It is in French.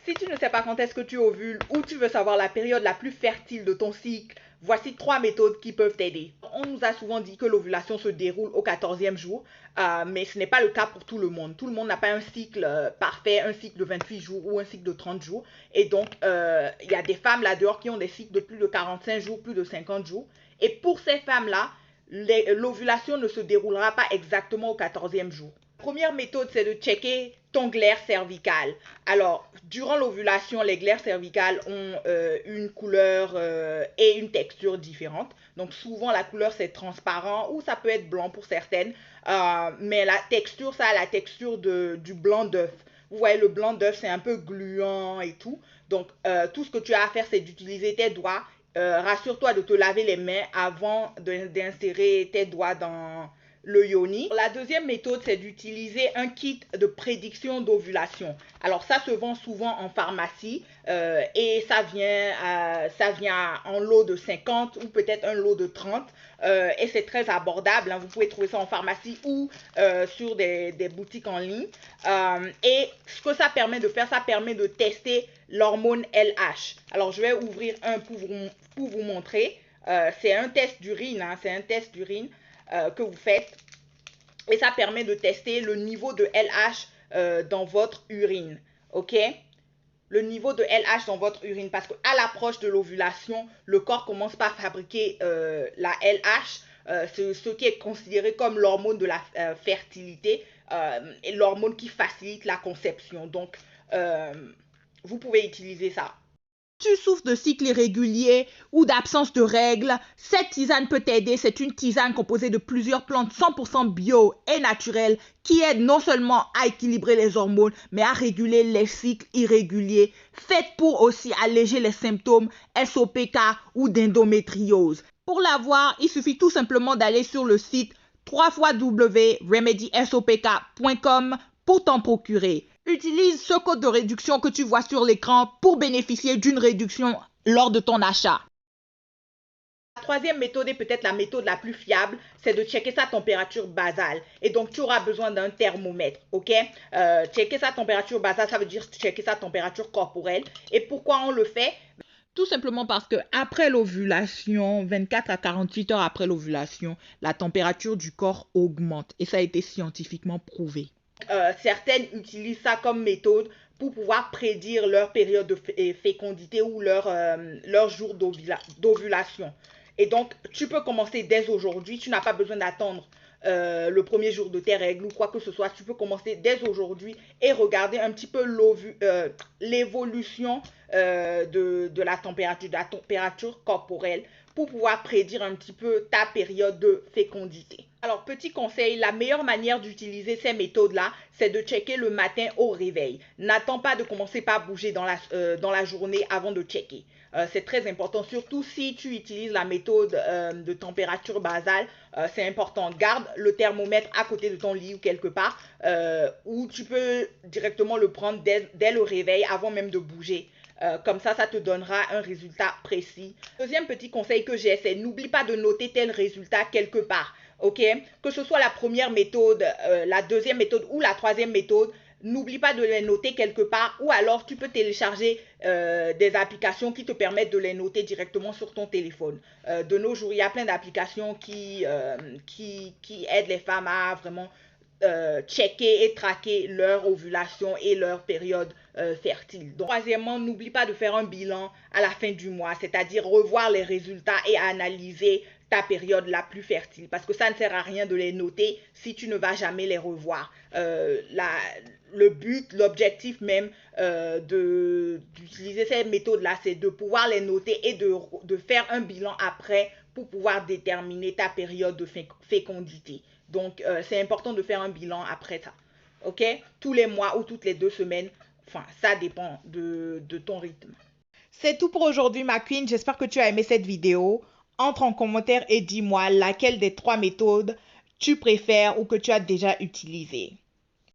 Si tu ne sais pas quand est-ce que tu ovules ou tu veux savoir la période la plus fertile de ton cycle, voici 3 méthodes qui peuvent t'aider. On nous a souvent dit que l'ovulation se déroule au 14e jour, mais ce n'est pas le cas pour tout le monde. Tout le monde n'a pas un cycle parfait, un cycle de 28 jours ou un cycle de 30 jours. Et donc, il y a des femmes là-dehors qui ont des cycles de plus de 45 jours, plus de 50 jours. Et pour ces femmes-là, l'ovulation ne se déroulera pas exactement au 14e jour. La première méthode, c'est de checker ton glaire cervical. Alors, durant l'ovulation, les glaires cervicales ont une couleur et une texture différentes. Donc, souvent, la couleur, c'est transparent ou ça peut être blanc pour certaines. Mais la texture, ça a la texture du blanc d'œuf. Vous voyez, le blanc d'œuf, c'est un peu gluant et tout. Donc, tout ce que tu as à faire, c'est d'utiliser tes doigts. Rassure-toi de te laver les mains avant d'insérer tes doigts dans le yoni. La deuxième méthode, c'est d'utiliser un kit de prédiction d'ovulation. Alors, ça se vend souvent en pharmacie et ça vient en lot de 50 ou peut-être un lot de 30 et c'est très abordable. Hein. Vous pouvez trouver ça en pharmacie ou sur des boutiques en ligne. Et ce que ça permet de faire, ça permet de tester l'hormone LH. Alors, je vais ouvrir un pour vous montrer. C'est un test d'urine, hein, c'est un test d'urine que vous faites et ça permet de tester le niveau de LH dans votre urine, ok? Le niveau de LH dans votre urine parce qu'à l'approche de l'ovulation, le corps commence par fabriquer la LH, ce qui est considéré comme l'hormone de la fertilité et l'hormone qui facilite la conception. Donc, vous pouvez utiliser ça. Tu souffres de cycles irréguliers ou d'absence de règles, cette tisane peut t'aider. C'est une tisane composée de plusieurs plantes 100% bio et naturelles qui aident non seulement à équilibrer les hormones, mais à réguler les cycles irréguliers, faite pour aussi alléger les symptômes SOPK ou d'endométriose. Pour l'avoir, il suffit tout simplement d'aller sur le site www.remedysopk.com pour t'en procurer. Utilise ce code de réduction que tu vois sur l'écran pour bénéficier d'une réduction lors de ton achat. La troisième méthode est peut-être la méthode la plus fiable, c'est de checker sa température basale. Et donc, tu auras besoin d'un thermomètre, ok? Checker sa température basale, ça veut dire checker sa température corporelle. Et pourquoi on le fait? Tout simplement parce que après l'ovulation, 24 à 48 heures après l'ovulation, la température du corps augmente. Et ça a été scientifiquement prouvé. Certaines utilisent ça comme méthode pour pouvoir prédire leur période de fécondité ou leur jour d'ovulation. Et donc, tu peux commencer dès aujourd'hui. Tu n'as pas besoin d'attendre le premier jour de tes règles ou quoi que ce soit. Tu peux commencer dès aujourd'hui et regarder un petit peu l'évolution de la température corporelle pour pouvoir prédire un petit peu ta période de fécondité. Alors, petit conseil, la meilleure manière d'utiliser ces méthodes-là, c'est de checker le matin au réveil. N'attends pas de commencer par bouger dans la journée avant de checker. C'est très important, surtout si tu utilises la méthode de température basale, c'est important. Garde le thermomètre à côté de ton lit ou quelque part, ou tu peux directement le prendre dès le réveil avant même de bouger. Comme ça te donnera un résultat précis. Deuxième petit conseil que j'ai, c'est n'oublie pas de noter tel résultat quelque part. Ok? Que ce soit la première méthode, la deuxième méthode ou la troisième méthode, n'oublie pas de les noter quelque part ou alors tu peux télécharger des applications qui te permettent de les noter directement sur ton téléphone. De nos jours, il y a plein d'applications qui aident les femmes à vraiment checker et traquer leur ovulation et leur période fertile. Donc, troisièmement, n'oublie pas de faire un bilan à la fin du mois, c'est-à-dire revoir les résultats et analyser ta période la plus fertile parce que ça ne sert à rien de les noter si tu ne vas jamais les revoir. Le but, l'objectif même d'utiliser ces méthodes-là, c'est de pouvoir les noter et de faire un bilan après pour pouvoir déterminer ta période de fécondité. Donc, c'est important de faire un bilan après ça. OK? Tous les mois ou toutes les 2 semaines. Enfin, ça dépend de ton rythme. C'est tout pour aujourd'hui, ma queen. J'espère que tu as aimé cette vidéo. Entre en commentaire et dis-moi laquelle des 3 méthodes tu préfères ou que tu as déjà utilisées.